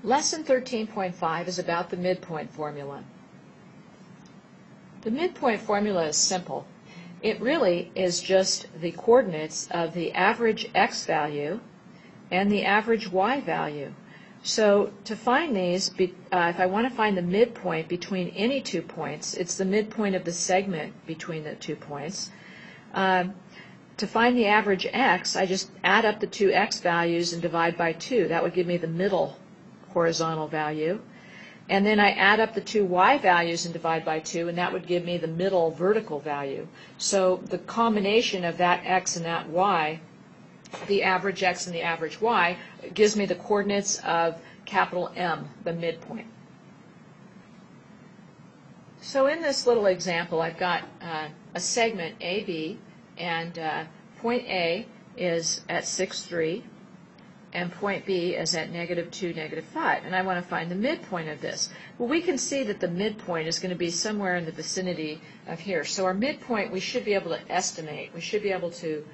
Lesson 13.5 is about the midpoint formula. The midpoint formula is simple. It really is just the coordinates of the average x value and the average y value. So to find these, if I want to find the midpoint between any 2 points, it's the midpoint of the segment between the 2 points. To find the average x, I just add up the two x values and divide by 2. That would give me the middle horizontal value. And then I add up the two y values and divide by 2, and that would give me the middle vertical value. So the combination of that x and that y, the average x and the average y, gives me the coordinates of capital M, the midpoint. So in this little example, I've got a segment AB, and point A is at 6, 3. And point B is at -2, -5, and I want to find the midpoint of this. Well, we can see that the midpoint is going to be somewhere in the vicinity of here. So our midpoint we should be able to estimate. We should be able to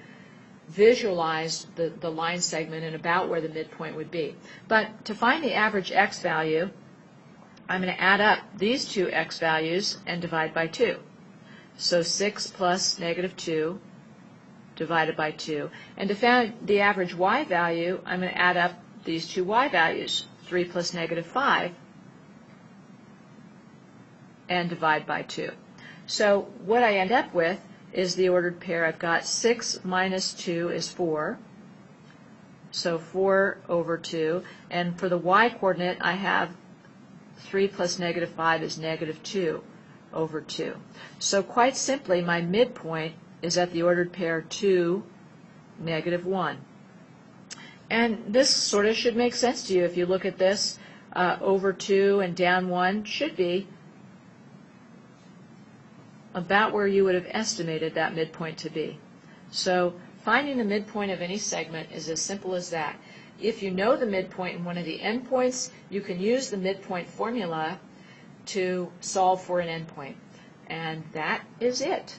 visualize the line segment and about where the midpoint would be. But to find the average x value, I'm going to add up these two x values and divide by 2. So 6 plus -2 divided by 2. And to find the average y value, I'm going to add up these two y values, 3 plus -5, and divide by 2. So what I end up with is the ordered pair. I've got 6 minus 2 is 4, so 4 over 2. And for the y coordinate, I have 3 plus -5 is -2 over 2. So quite simply, my midpoint is at the ordered pair 2, -1. And this sort of should make sense to you. If you look at this, over 2 and down 1 should be about where you would have estimated that midpoint to be. So finding the midpoint of any segment is as simple as that. If you know the midpoint in one of the endpoints, you can use the midpoint formula to solve for an endpoint. And that is it.